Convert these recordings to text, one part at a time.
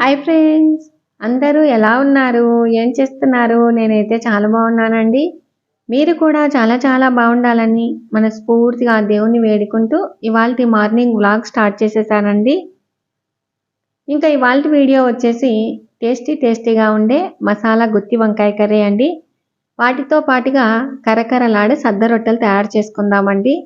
Hi friends, అందరూ ఎలా ఉన్నారు? ఏం చేస్తున్నారు? నేనైతే చాలా బాగున్నానండి. మీరు కూడా చాలా చాలా బాగుండాలని మనస్ఫూర్తిగా ఆ దేవుణ్ణి వేడుకుంటూ ఇవాల్టి మార్నింగ్ వ్లాగ్ స్టార్ట్ చేసేసానండి. ఇంకా ఇవాల్టి వీడియో వచ్చేసి టేస్టీగా ఉండే మసాలా గుత్తి వంకాయ కర్రీ అండి. వాటితో పాటుగా కరకరలాడే సద్ద రొట్టెలు తయారు చేసుకుందామండి.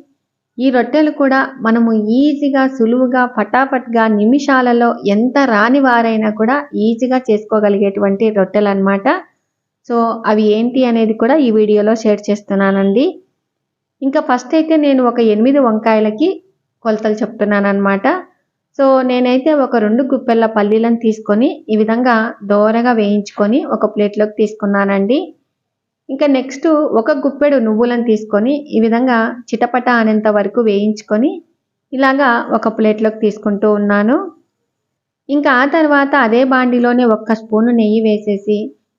ఈ రొట్టెలు కూడా మనము ఈజీగా సులువుగా ఫటాఫట్గా నిమిషాలలో ఎంత రాని వారైనా కూడా ఈజీగా చేసుకోగలిగేటువంటి రొట్టెలు అన్నమాట. సో అవి ఏంటి అనేది కూడా ఈ వీడియోలో షేర్ చేస్తున్నానండి. ఇంకా ఫస్ట్ అయితే నేను ఒక 8 వంకాయలకి కొలతలు చెప్తున్నాను అన్నమాట. సో నేనైతే ఒక 2 గుప్పెళ్ళ పల్లీలను తీసుకొని ఈ విధంగా దోరగా వేయించుకొని ఒక ప్లేట్లోకి తీసుకున్నానండి. ఇంకా నెక్స్ట్ ఒక గుప్పెడు నువ్వులను తీసుకొని ఈ విధంగా చిటపట అనేంత వరకు వేయించుకొని ఇలాగా ఒక ప్లేట్లోకి తీసుకుంటూ ఉన్నాను. ఇంకా ఆ తర్వాత అదే బాండిలోనే 1 స్పూను నెయ్యి వేసేసి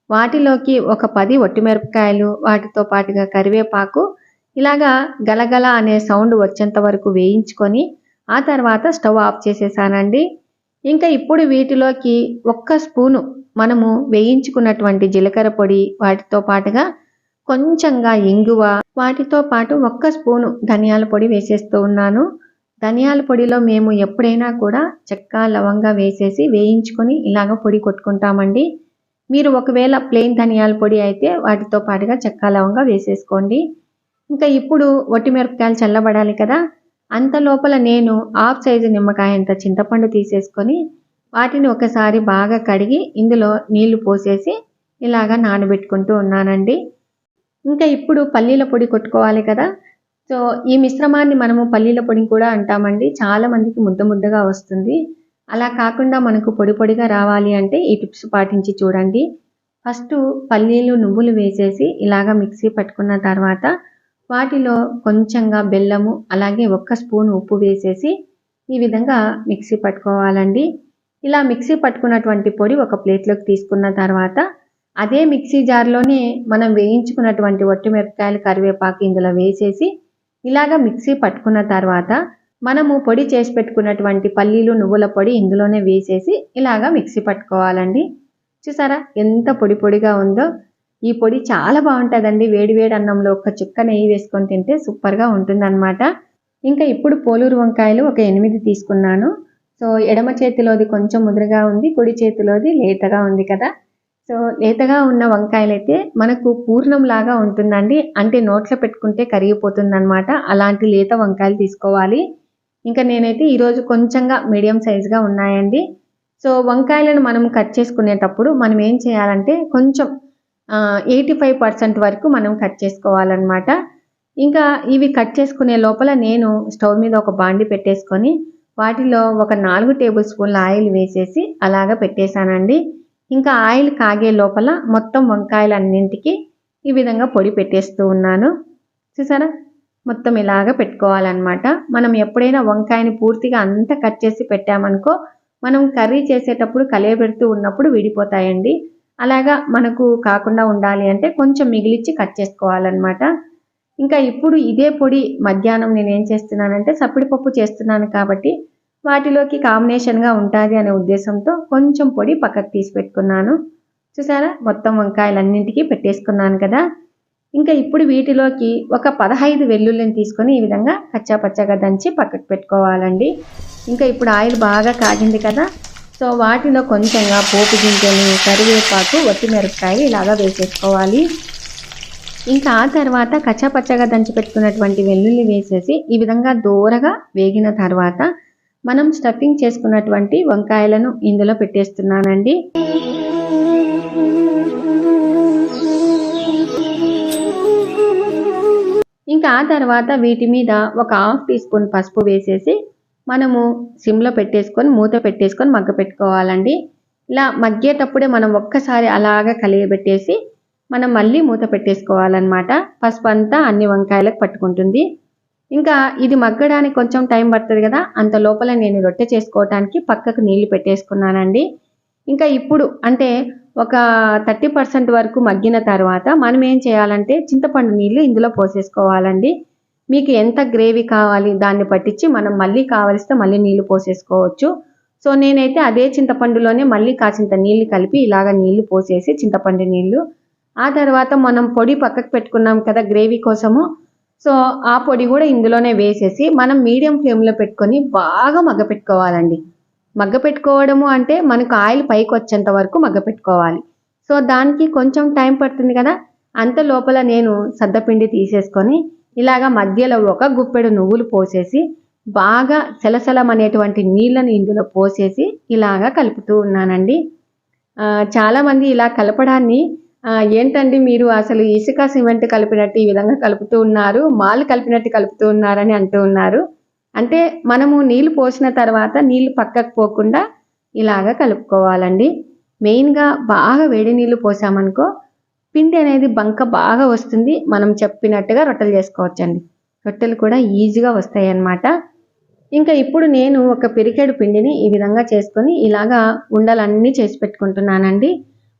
వాటిలోకి ఒక 10 ఒట్టిమిరపకాయలు, వాటితో పాటుగా కరివేపాకు ఇలాగా గలగల అనే సౌండ్ వచ్చేంత వరకు వేయించుకొని ఆ తర్వాత స్టవ్ ఆఫ్ చేసేసానండి. ఇంకా ఇప్పుడు వీటిలోకి 1 స్పూను మనము వేయించుకున్నటువంటి జీలకర్ర పొడి, వాటితో పాటుగా కొంచెంగా ఇంగువ, వాటితో పాటు 1 స్పూను ధనియాల పొడి వేసేస్తూ ఉన్నాను. ధనియాల పొడిలో మేము ఎప్పుడైనా కూడా చెక్క, లవంగా వేసేసి వేయించుకొని ఇలాగ పొడి కొట్టుకుంటామండి. మీరు ఒకవేళ ప్లెయిన్ ధనియాల పొడి అయితే వాటితో పాటుగా చెక్క, లవంగా వేసేసుకోండి. ఇంకా ఇప్పుడు ఒట్టిమిరపకాయలు చల్లబడాలి కదా, అంత లోపల నేను హాఫ్ సైజు నిమ్మకాయ అంత చింతపండు తీసేసుకొని వాటిని ఒకసారి బాగా కడిగి ఇందులో నీళ్లు పోసేసి ఇలాగా నానబెట్టుకుంటూ ఉన్నానండి. ఇంకా ఇప్పుడు పల్లీల పొడి కొట్టుకోవాలి కదా. సో ఈ మిశ్రమాన్ని మనము పల్లీల పొడిని కూడా అంటామండి. చాలా మందికి ముద్దగా వస్తుంది. అలా కాకుండా మనకు పొడిగా రావాలి అంటే ఈ టిప్స్ పాటించి చూడండి. ఫస్ట్ పల్లీలు, నువ్వులు వేసేసి ఇలాగా మిక్సీ పట్టుకున్న తర్వాత వాటిలో కొంచెంగా బెల్లము, అలాగే 1 స్పూన్ ఉప్పు వేసేసి ఈ విధంగా మిక్సీ పట్టుకోవాలండి. ఇలా మిక్సీ పట్టుకున్నటువంటి పొడి ఒక ప్లేట్లోకి తీసుకున్న తర్వాత అదే మిక్సీ జార్లోనే మనం వేయించుకున్నటువంటి ఒట్టిమిరపకాయలు, కరివేపాకు ఇందులో వేసేసి ఇలాగా మిక్సీ పట్టుకున్న తర్వాత మనము పొడి చేసి పెట్టుకున్నటువంటి పల్లీలు, నువ్వుల పొడి ఇందులోనే వేసేసి ఇలాగా మిక్సీ పట్టుకోవాలండి. చూసారా ఎంత పొడిగా ఉందో. ఈ పొడి చాలా బాగుంటుందండి. వేడి అన్నంలో ఒక చుక్క నెయ్యి వేసుకొని తింటే సూపర్గా ఉంటుందన్నమాట. ఇంకా ఇప్పుడు పోలూరు వంకాయలు ఒక 8 తీసుకున్నాను. సో ఎడమ చేతిలోది కొంచెం ముదురుగా ఉంది, కుడి చేతిలోది లేతగా ఉంది కదా. సో లేతగా ఉన్న వంకాయలు అయితే మనకు పూర్ణం లాగా ఉంటుందండి. అంటే నోట్లో పెట్టుకుంటే కరిగిపోతుంది అనమాట. అలాంటి లేత వంకాయలు తీసుకోవాలి. ఇంకా నేనైతే ఈరోజు కొంచెంగా మీడియం సైజుగా ఉన్నాయండి. సో వంకాయలను మనం కట్ చేసుకునేటప్పుడు మనం ఏం చేయాలంటే కొంచెం 85% వరకు మనం కట్ చేసుకోవాలన్నమాట. ఇంకా ఇవి కట్ చేసుకునే లోపల నేను స్టవ్ మీద ఒక బాండి పెట్టేసుకొని వాటిలో ఒక 4 టేబుల్ స్పూన్ల ఆయిల్ వేసేసి అలాగా పెట్టేశానండి. ఇంకా ఆయిల్ కాగే లోపల మొత్తం వంకాయలన్నింటికి ఈ విధంగా పొడి పెట్టేస్తూ ఉన్నాను. చూసారా, మొత్తం ఇలాగ పెట్టుకోవాలన్నమాట. మనం ఎప్పుడైనా వంకాయని పూర్తిగా అంతా కట్ చేసి పెట్టామనుకో మనం కర్రీ చేసేటప్పుడు కలియబెడుతూ ఉన్నప్పుడు విడిపోతాయండి. అలాగా మనకు కాకుండా ఉండాలి అంటే కొంచెం మిగిలిచ్చి కట్ చేసుకోవాలన్నమాట. ఇంకా ఇప్పుడు ఇదే పొడి మధ్యాహ్నం నేను ఏం చేస్తున్నానంటే సప్పిడిపప్పు చేస్తున్నాను కాబట్టి వాటిలోకి కాంబినేషన్గా ఉంటుంది అనే ఉద్దేశంతో కొంచెం పొడి పక్కకు తీసి పెట్టుకున్నాను. చూసారా, మొత్తం వంకాయలన్నింటికి పెట్టేసుకున్నాను కదా. ఇంకా ఇప్పుడు వీటిలోకి ఒక 15 వెల్లుల్లిని తీసుకొని ఈ విధంగా కచ్చాపచ్చగా దంచి పక్కకు పెట్టుకోవాలండి. ఇంకా ఇప్పుడు ఆయిల్ బాగా కాగింది కదా. సో వాటిలో కొంచెంగా పోపు గింజలు, కరివేపాకు, ఒట్టిమిరపకాయలు ఇలాగా వేసేసుకోవాలి. ఇంకా ఆ తర్వాత కచ్చాపచ్చగా దంచి పెట్టుకున్నటువంటి వెల్లుల్లి వేసేసి ఈ విధంగా దూరగా వేగిన తర్వాత మనం స్టఫింగ్ చేసుకున్నటువంటి వంకాయలను ఇందులో పెట్టేస్తున్నానండి. ఇంకా ఆ తర్వాత వీటి మీద ఒక 1/2 టీ స్పూన్ పసుపు వేసేసి మనము సిమ్లో పెట్టేసుకొని మూత పెట్టేసుకొని మగ్గ పెట్టుకోవాలండి. ఇలా మగ్గేటప్పుడే మనం ఒక్కసారి అలాగా కలియబెట్టేసి మనం మళ్ళీ మూత పెట్టేసుకోవాలన్నమాట. పసుపు అంతా అన్ని వంకాయలకు పట్టుకుంటుంది. ఇంకా ఇది మగ్గడానికి కొంచెం టైం పడుతుంది కదా. అంత లోపల నేను రొట్టె చేసుకోవడానికి పక్కకు నీళ్లు పెట్టేసుకున్నానండి. ఇంకా ఇప్పుడు అంటే ఒక 30% వరకు మగ్గిన తర్వాత మనం ఏం చేయాలంటే చింతపండు నీళ్లు ఇందులో పోసేసుకోవాలండి. మీకు ఎంత గ్రేవీ కావాలి దాన్ని పట్టించి మనం మళ్ళీ కావలిస్తే మళ్ళీ నీళ్లు పోసేసుకోవచ్చు. సో నేనైతే అదే చింతపండులోనే మళ్ళీ కాసింత నీళ్లు కలిపి ఇలాగ నీళ్లు పోసేసి చింతపండు నీళ్లు, ఆ తర్వాత మనం పొడి పక్కకు పెట్టుకున్నాం కదా గ్రేవీ కోసము, సో ఆ పొడి కూడా ఇందులోనే వేసేసి మనం మీడియం ఫ్లేమ్లో పెట్టుకొని బాగా మగ్గపెట్టుకోవాలండి. మగ్గపెట్టుకోవడము అంటే మనకు ఆయిల్ పైకి వచ్చేంత వరకు మగ్గపెట్టుకోవాలి. సో దానికి కొంచెం టైం పడుతుంది కదా, అంత లోపల నేను సద్దపిండి తీసేసుకొని ఇలాగా మధ్యలో ఒక గుప్పెడు నువ్వులు పోసేసి బాగా సలసలమనేటువంటి నీళ్ళని ఇందులో పోసేసి ఇలాగా కలుపుతూ ఉన్నానండి. చాలామంది ఇలా కలపడాన్ని ఏంటండి మీరు అసలు ఇసుక సిమెంట్ కలిపినట్టు ఈ విధంగా కలుపుతూ ఉన్నారు, మాలు కలిపినట్టు కలుపుతూ ఉన్నారని అంటూ ఉన్నారు. అంటే మనము నీళ్ళు పోసిన తర్వాత నీళ్ళు పక్కకు పోకుండా ఇలాగ కలుపుకోవాలండి. మెయిన్గా బాగా వేడి నీళ్ళు పోసామనుకో పిండి అనేది బంక బాగా వస్తుంది, మనం చెప్పినట్టుగా రొట్టెలు చేసుకోవచ్చండి. రొట్టెలు కూడా ఈజీగా వస్తాయి అన్నమాట. ఇంకా ఇప్పుడు నేను ఒక పిరికెడు పిండిని ఈ విధంగా చేసుకొని ఇలాగా ఉండలన్నీ చేసి పెట్టుకుంటున్నానండి.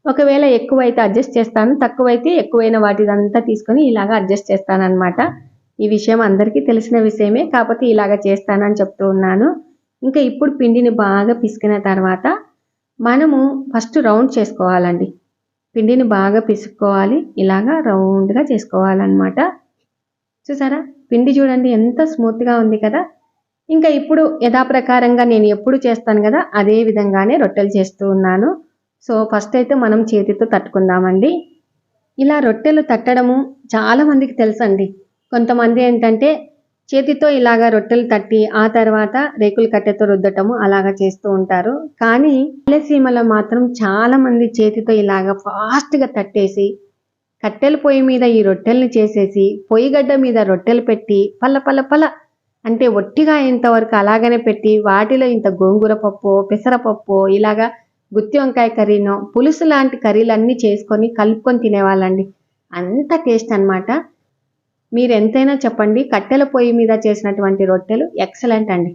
ఒకవేళ ఎక్కువైతే అడ్జస్ట్ చేస్తాను, తక్కువైతే ఎక్కువైన వాటిదంతా తీసుకొని ఇలాగా అడ్జస్ట్ చేస్తానన్నమాట. ఈ విషయం అందరికీ తెలిసిన విషయమే, కాకపోతే ఇలాగ చేస్తానని చెప్తూ ఉన్నాను. ఇంకా ఇప్పుడు పిండిని బాగా పిసికిన తర్వాత మనము ఫస్ట్ రౌండ్ చేసుకోవాలండి. పిండిని బాగా పిసుక్కోవాలి, ఇలాగా రౌండ్గా చేసుకోవాలన్నమాట. చూసారా పిండి చూడండి ఎంత స్మూత్గా ఉంది కదా. ఇంకా ఇప్పుడు యథాప్రకారంగా నేను ఎప్పుడు చేస్తాను కదా అదే విధంగానే రొట్టెలు చేస్తూ ఉన్నాను. సో ఫస్ట్ అయితే మనం చేతితో తట్టుకుందామండి. ఇలా రొట్టెలు తట్టడము చాలా మందికి తెలుసండి. కొంతమంది ఏంటంటే చేతితో ఇలాగా రొట్టెలు తట్టి ఆ తర్వాత రేకుల కట్టెతో రుద్దటము అలాగా చేస్తూ ఉంటారు. కానీ రాయలసీమలో మాత్రం చాలా మంది చేతితో ఇలాగా ఫాస్ట్గా తట్టేసి కట్టెల పొయ్యి మీద ఈ రొట్టెల్ని చేసేసి పొయ్యిగడ్డ మీద రొట్టెలు పెట్టి పల్ల పల్ల పల్ల అంటే ఒట్టిగా ఇంతవరకు అలాగనే పెట్టి వాటిలో ఇంత గోంగూర పప్పు, పెసరపప్పు, ఇలాగా గుత్తి వంకాయ కర్రీనో పులుసు లాంటి కర్రీలన్నీ చేసుకొని కలుపుకొని తినేవాళ్ళండి. అంత టేస్ట్ అన్నమాట. మీరు ఎంతైనా చెప్పండి, కట్టెల పొయ్యి మీద చేసినటువంటి రొట్టెలు ఎక్సలెంట్ అండి.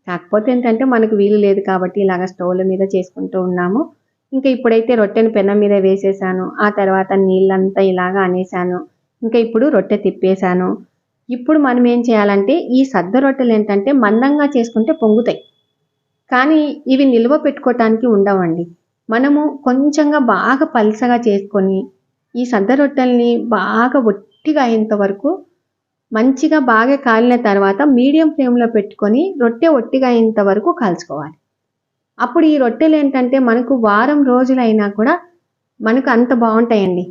కాకపోతే ఏంటంటే మనకు వీలు లేదు కాబట్టి ఇలాగ స్టవ్ల మీద చేసుకుంటూ ఉన్నాము. ఇంకా ఇప్పుడైతే రొట్టెని పెనం మీద వేసేసాను, ఆ తర్వాత నీళ్ళంతా ఇలాగా అనేసాను. ఇంకా ఇప్పుడు రొట్టె తిప్పేశాను. ఇప్పుడు మనం ఏం చేయాలంటే ఈ సద్ద రొట్టెలు ఏంటంటే మందంగా చేసుకుంటే పొంగుతాయి, కానీ ఇవి నిల్వ పెట్టుకోవటానికి ఉండవండి. మనము కొంచెంగా బాగా పల్చగా చేసుకొని ఈ సద్ద రొట్టెల్ని బాగా ఒట్టిగా అయ్యేంత వరకు మంచిగా బాగా కాలిన తర్వాత మీడియం ఫ్లేమ్లో పెట్టుకొని రొట్టె ఒట్టిగా అయ్యేంత వరకు కాల్చుకోవాలి. అప్పుడు ఈ రొట్టెలు ఏంటంటే మనకు వారం రోజులైనా కూడా మనకు అంత బాగుంటాయండి.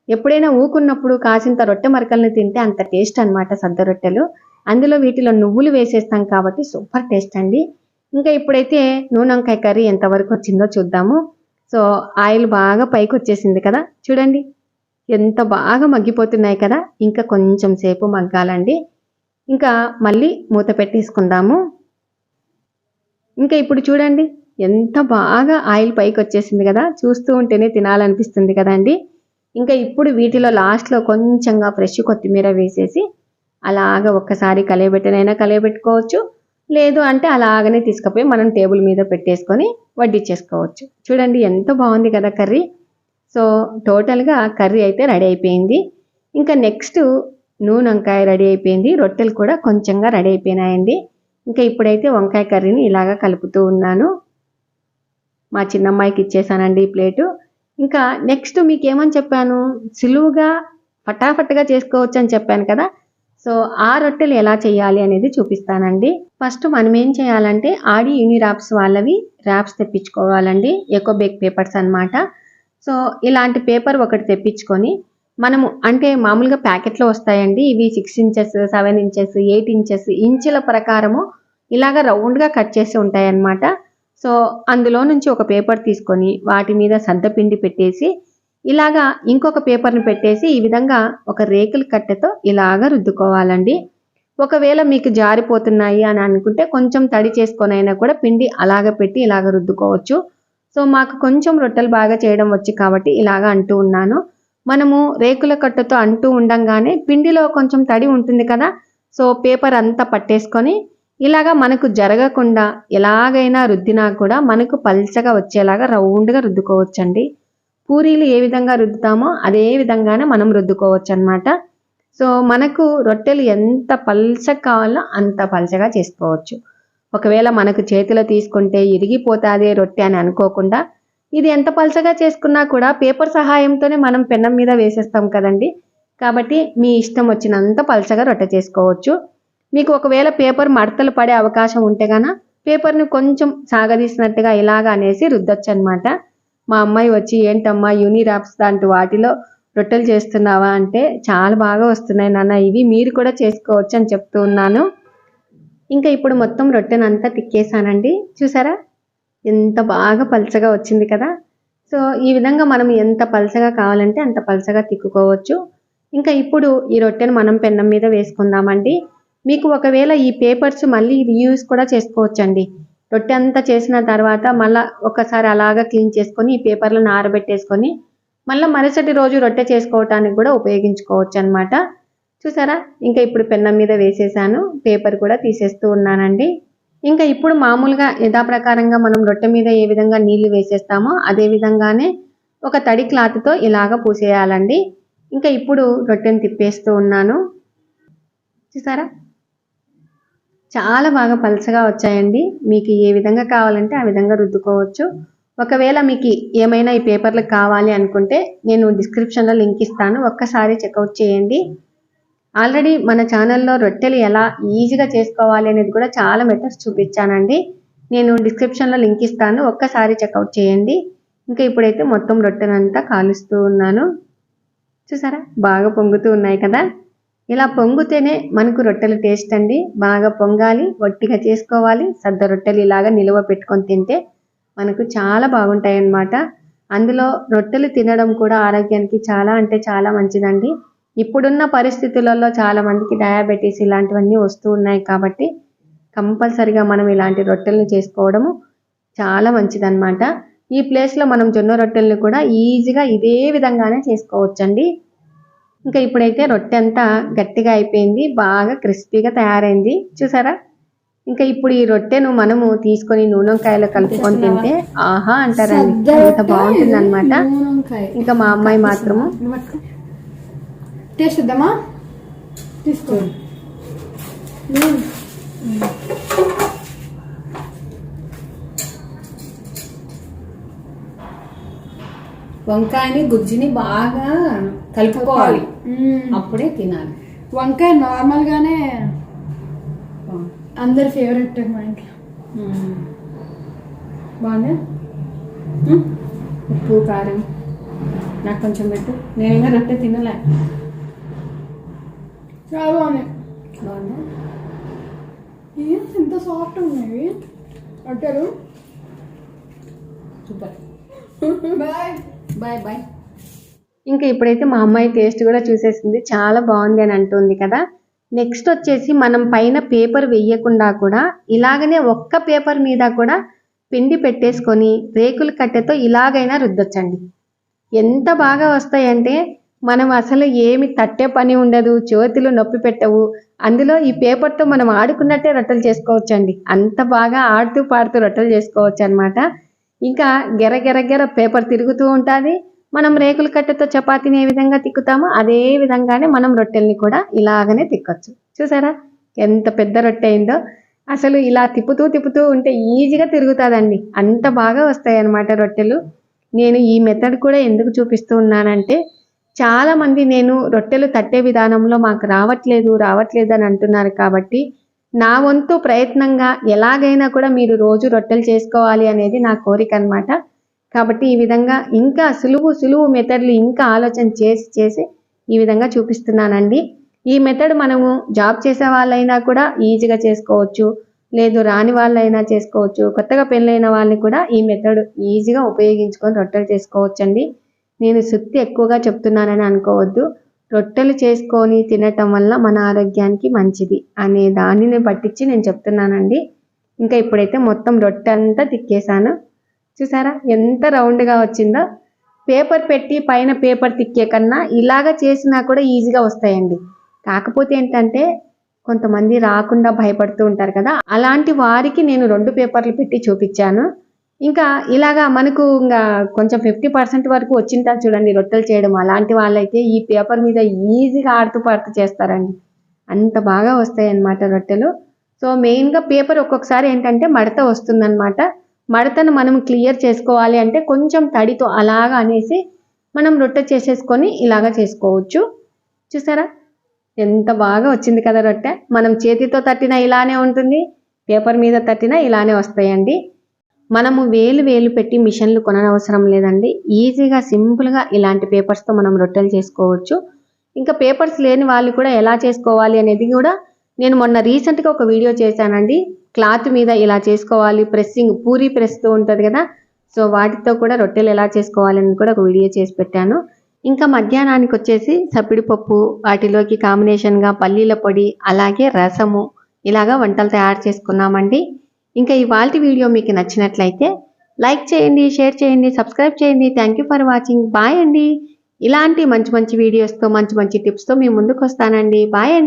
ఎప్పుడైనా ఊకున్నప్పుడు కాసింత రొట్టె మరకల్ని తింటే అంత టేస్ట్ అన్నమాట సద్ద రొట్టెలు. అందులో వీటిలో నువ్వులు వేసేస్తాం కాబట్టి సూపర్ టేస్ట్ అండి. ఇంకా ఇప్పుడైతే నూనె వంకాయ కర్రీ ఎంతవరకు వచ్చిందో చూద్దాము. సో ఆయిల్ బాగా పైకి వచ్చేసింది కదా, చూడండి ఎంత బాగా మగ్గిపోతున్నాయి కదా. ఇంకా కొంచెం సేపు మగ్గాలండి. ఇంకా మళ్ళీ మూత పెట్టేసుకుందాము. ఇంకా ఇప్పుడు చూడండి ఎంత బాగా ఆయిల్ పైకి వచ్చేసింది కదా, చూస్తూ ఉంటేనే తినాలనిపిస్తుంది కదండి. ఇంకా ఇప్పుడు వీటిలో లాస్ట్లో కొంచెంగా ఫ్రెష్ కొత్తిమీర వేసేసి అలాగ ఒక్కసారి కలయబెట్టనైనా కలయబెట్టుకోవచ్చు, లేదు అంటే అలాగనే తీసుకుపోయి మనం టేబుల్ మీద పెట్టేసుకొని వడ్డించేసుకోవచ్చు. చూడండి ఎంత బాగుంది కదా కర్రీ. సో టోటల్గా కర్రీ అయితే రెడీ అయిపోయింది. ఇంకా నెక్స్ట్ నూనె వంకాయ రెడీ అయిపోయింది, రొట్టెలు కూడా కొంచెంగా రెడీ అయిపోయినాయండి. ఇంకా ఇప్పుడైతే వంకాయ కర్రీని ఇలాగా కలుపుతూ ఉన్నాను. మా చిన్నమ్మాయికి ఇచ్చేసానండి ఈ ప్లేటు. ఇంకా నెక్స్ట్ మీకేమని చెప్పాను, సులువుగా ఫటాఫట్గా చేసుకోవచ్చు అని చెప్పాను కదా. సో ఆ రొట్టెలు ఎలా చేయాలి అనేది చూపిస్తానండి. ఫస్ట్ మనం ఏం చేయాలంటే ఆడి యూని ర్యాప్స్ వాళ్ళవి ర్యాప్స్ తెప్పించుకోవాలండి, ఎకో బేక్ పేపర్స్ అన్నమాట. సో ఇలాంటి పేపర్ ఒకటి తెప్పించుకొని మనము అంటే మామూలుగా ప్యాకెట్లో వస్తాయండి ఇవి 6 ఇంచెస్ 7 ఇంచెస్ 8 ఇంచెస్ ఇంచుల ప్రకారము ఇలాగ రౌండ్గా కట్ చేసి ఉంటాయి అన్నమాట. సో అందులో నుంచి ఒక పేపర్ తీసుకొని వాటి మీద సద్దపిండి పెట్టేసి ఇలాగా ఇంకొక పేపర్ని పెట్టేసి ఈ విధంగా ఒక రేకుల కట్టెతో ఇలాగ రుద్దుకోవాలండి. ఒకవేళ మీకు జారిపోతున్నాయి అని అనుకుంటే కొంచెం తడి చేసుకొనైనా కూడా పిండి అలాగ పెట్టి ఇలాగ రుద్దుకోవచ్చు. సో మాకు కొంచెం రొట్టెలు బాగా చేయడం వచ్చి కాబట్టి ఇలాగ అంటూ ఉన్నాను. మనము రేకుల కట్టెతో అంటూ ఉండంగానే పిండిలో కొంచెం తడి ఉంటుంది కదా, సో పేపర్ అంతా పట్టేసుకొని ఇలాగా మనకు జరగకుండా ఎలాగైనా రుద్దినా కూడా మనకు పల్చగా వచ్చేలాగా రౌండ్గా రుద్దుకోవచ్చండి. పూరీలు ఏ విధంగా రుద్దుతామో అదే విధంగానే మనం రుద్దుకోవచ్చు అన్నమాట. సో మనకు రొట్టెలు ఎంత పల్చగా కావాలో అంత పల్చగా చేసుకోవచ్చు. ఒకవేళ మనకు చేతిలో తీసుకుంటే ఇరిగిపోతాదే రొట్టె అని అనుకోకుండా ఇది ఎంత పలచగా చేసుకున్నా కూడా పేపర్ సహాయంతోనే మనం పెన్నం మీద వేసేస్తాం కదండి. కాబట్టి మీ ఇష్టం వచ్చినంత పలచగా రొట్టె చేసుకోవచ్చు. మీకు ఒకవేళ పేపర్ మడతలు పడే అవకాశం ఉంటే గాన పేపర్ని కొంచెం సాగదీసినట్టుగా ఇలాగా అనేసి రుద్దొచ్చు అనమాట. మా అమ్మాయి వచ్చి ఏంటమ్మా యూనిరాప్స్ లాంటి వాటిలో రొట్టెలు చేస్తున్నావా అంటే చాలా బాగా వస్తున్నాయి నాన్న, ఇవి మీరు కూడా చేసుకోవచ్చు అని చెప్తూ ఉన్నాను. ఇంకా ఇప్పుడు మొత్తం రొట్టెనంతా తిక్కేసానండి. చూసారా ఎంత బాగా పలచగా వచ్చింది కదా. సో ఈ విధంగా మనం ఎంత పలచగా కావాలంటే అంత పలచగా తిక్కుకోవచ్చు. ఇంకా ఇప్పుడు ఈ రొట్టెను మనం పెన్నం మీద వేసుకుందామండి. మీకు ఒకవేళ ఈ పేపర్స్ మళ్ళీ రీయూజ్ కూడా చేసుకోవచ్చండి. రొట్టె అంతా చేసిన తర్వాత మళ్ళీ ఒకసారి అలాగా క్లీన్ చేసుకొని ఈ పేపర్లను ఆరబెట్టేసుకొని మళ్ళీ మరుసటి రోజు రొట్టె చేసుకోవటానికి కూడా ఉపయోగించుకోవచ్చు అనమాట. చూసారా ఇంకా ఇప్పుడు పెన్నం మీద వేసేసాను, పేపర్ కూడా తీసేస్తూ ఉన్నానండి. ఇంకా ఇప్పుడు మామూలుగా యథాప్రకారంగా మనం రొట్టె మీద ఏ విధంగా నీళ్లు వేసేస్తామో అదే విధంగానే ఒక తడి క్లాత్తో ఇలాగ పూసేయాలండి. ఇంకా ఇప్పుడు రొట్టెను తిప్పేస్తూ ఉన్నాను. చూసారా చాలా బాగా పలచగా వచ్చాయండి. మీకు ఏ విధంగా కావాలంటే ఆ విధంగా రుద్దుకోవచ్చు. ఒకవేళ మీకు ఏమైనా ఈ పేపర్లు కావాలి అనుకుంటే నేను డిస్క్రిప్షన్లో లింక్ ఇస్తాను, ఒక్కసారి చెక్అవుట్ చేయండి. ఆల్రెడీ మన ఛానల్లో రొట్టెలు ఎలా ఈజీగా చేసుకోవాలి అనేది కూడా చాలా మెథడ్స్ చూపించానండి. నేను డిస్క్రిప్షన్లో లింక్ ఇస్తాను, ఒక్కసారి చెక్అవుట్ చేయండి. ఇంకా ఇప్పుడైతే మొత్తం రొట్టెనంతా కాలుస్తూ ఉన్నాను. చూసారా బాగా పొంగుతూ ఉన్నాయి కదా. ఇలా పొంగుతేనే మనకు రొట్టెలు టేస్ట్ అండి. బాగా పొంగాలి, వట్టిగా చేసుకోవాలి. సద్ద రొట్టెలు ఇలాగా నిలువ పెట్టుకొని తింటే మనకు చాలా బాగుంటాయి అన్నమాట. అందులో రొట్టెలు తినడం కూడా ఆరోగ్యానికి చాలా అంటే చాలా మంచిదండి. ఇప్పుడున్న పరిస్థితులలో చాలా మందికి డయాబెటీస్ ఇలాంటివన్నీ వస్తూ ఉన్నాయి కాబట్టి కంపల్సరిగా మనం ఇలాంటి రొట్టెలను చేసుకోవడము చాలా మంచిదన్నమాట. ఈ ప్లేస్లో మనం జొన్న రొట్టెలను కూడా ఈజీగా ఇదే విధంగానే చేసుకోవచ్చండి. ఇంకా ఇప్పుడైతే రొట్టె అంతా గట్టిగా అయిపోయింది, బాగా క్రిస్పీగా తయారైంది. చూసారా ఇంకా ఇప్పుడు ఈ రొట్టెను మనము తీసుకొని నూనెకాయలో కలుపుకొని తింటే ఆహా అంటారండి, అంత బాగుంటుంది అనమాట. ఇంకా మా అమ్మాయి మాత్రము టేస్ట్ వద్దామా తీసుకో. వంకాయని గుజ్జుని బాగా కలుపుకోవాలి, అప్పుడే తినాలి. వంకాయ నార్మల్ గానే అందరి ఫేవరెట్ మా ఇంట్లో. బాగుందా? ఉప్పు కారం నాకు కొంచెం పెట్టు, నేనేగా రొట్టె తినలే. చాలా బాగున్నాయి. బాగుందా? ఎంత సాఫ్ట్ ఉన్నాయి రొట్టెలు. సూపర్. Bye bye bye. ఇంకా ఇప్పుడైతే మా అమ్మాయి టేస్ట్ కూడా చూసేసింది, చాలా బాగుంది అని అంటుంది కదా. నెక్స్ట్ వచ్చేసి మనం పైన పేపర్ వేయకుండా కూడా ఇలాగనే ఒక్క పేపర్ మీద కూడా పిండి పెట్టేసుకొని రేకుల కట్టెతో ఇలాగైనా రుద్దొచ్చండి. ఎంత బాగా వస్తాయంటే మనం అసలు ఏమి తట్టే పని ఉండదు, చేతులు నొప్పి పెట్టవు. అందులో ఈ పేపర్తో మనం ఆడుకున్నట్టే రొట్టెలు చేసుకోవచ్చండి. అంత బాగా ఆడుతూ పాడుతూ రొట్టెలు చేసుకోవచ్చు అనమాట. ఇంకా గెర పేపర్ తిరుగుతూ ఉంటుంది. మనం రేకుల కట్టెతో చపాతీని ఏ విధంగా తిక్కుతామో అదే విధంగానే మనం రొట్టెల్ని కూడా ఇలాగనే తిక్కొచ్చు. చూసారా ఎంత పెద్ద రొట్టె అయిందో. అసలు ఇలా తిప్పుతూ ఉంటే ఈజీగా తిరుగుతుందండి, అంత బాగా వస్తాయి అన్నమాట రొట్టెలు. నేను ఈ మెథడ్ కూడా ఎందుకు చూపిస్తూ ఉన్నానంటే చాలామంది నేను రొట్టెలు తట్టే విధానంలో మాకు రావట్లేదు అని అంటున్నారు. కాబట్టి నా వంతు ప్రయత్నంగా ఎలాగైనా కూడా మీరు రోజు రొట్టెలు చేసుకోవాలి అనేది నా కోరిక అనమాట. కాబట్టి ఈ విధంగా ఇంకా సులువు మెథడ్లు ఇంకా ఆలోచన చేసి ఈ విధంగా చూపిస్తున్నానండి. ఈ మెథడ్ మనము జాబ్ చేసే వాళ్ళైనా కూడా ఈజీగా చేసుకోవచ్చు, లేదు రాని వాళ్ళైనా చేసుకోవచ్చు. కొత్తగా పెళ్ళైన వాళ్ళని కూడా ఈ మెథడ్ ఈజీగా ఉపయోగించుకొని రొట్టెలు చేసుకోవచ్చండి. నేను సుత్తి ఎక్కువగా చెప్తున్నానని అనుకోవద్దు. రొట్టెలు చేసుకొని తినటం వల్ల మన ఆరోగ్యానికి మంచిది అనే దానిని పట్టించి నేను చెప్తున్నానండి. ఇంకా ఇప్పుడైతే మొత్తం రొట్టె అంతా తిక్కేసాను. చూసారా ఎంత రౌండ్గా వచ్చిందో. పేపర్ పెట్టి పైన పేపర్ తిక్కే కన్నా ఇలాగ చేసినా కూడా ఈజీగా వస్తాయండి. కాకపోతే ఏంటంటే కొంతమంది రాకుండా భయపడుతూ ఉంటారు కదా, అలాంటి వారికి నేను 2 పేపర్లు పెట్టి చూపించాను. ఇంకా ఇలాగా మనకు ఇంకా కొంచెం 50% వరకు వచ్చింటారు చూడండి రొట్టెలు చేయడం, అలాంటి వాళ్ళైతే ఈ పేపర్ మీద ఈజీగా ఆడుతూ పాడుతూ చేస్తారండి. అంత బాగా వస్తాయి అన్నమాట రొట్టెలు. సో మెయిన్గా పేపర్ ఒక్కొక్కసారి ఏంటంటే మడత వస్తుందన్నమాట. మడతను మనం క్లియర్ చేసుకోవాలి అంటే కొంచెం తడితో అలాగా అనేసి మనం రొట్టె చేసేసుకొని ఇలాగా చేసుకోవచ్చు. చూసారా ఎంత బాగా వచ్చింది కదా రొట్టె. మనం చేతితో తట్టినా ఇలానే ఉంటుంది, పేపర్ మీద తట్టినా ఇలానే వస్తాయండి. మనము వేలు పెట్టి మిషన్లు కొననవసరం లేదండి. ఈజీగా సింపుల్గా ఇలాంటి పేపర్స్తో మనం రొట్టెలు చేసుకోవచ్చు. ఇంకా పేపర్స్ లేని వాళ్ళు కూడా ఎలా చేసుకోవాలి అనేది కూడా నేను మొన్న రీసెంట్గా ఒక వీడియో చేశానండి. క్లాత్ మీద ఇలా చేసుకోవాలి, ప్రెస్సింగ్ పూరీ ప్రెస్తో ఉంటుంది కదా, సో వాటితో కూడా రొట్టెలు ఎలా చేసుకోవాలని కూడా ఒక వీడియో చేసి పెట్టాను. ఇంకా మధ్యాహ్నానికి వచ్చేసి సప్పిడిపప్పు, వాటిలోకి కాంబినేషన్గా పల్లీల పొడి, అలాగే రసము, ఇలాగా వంటలు తయారు చేసుకున్నామండి. ఇంకా ఇవాల్టి వీడియో మీకు నచ్చినట్లయితే లైక్ చేయండి, షేర్ చేయండి, సబ్స్క్రైబ్ చేయండి. Thank you for watching. Bye అండి. ఇలాంటి మంచి మంచి వీడియోస్తో మంచి మంచి టిప్స్తో మీ ముందుకు వస్తానండి. బాయ్ అండి.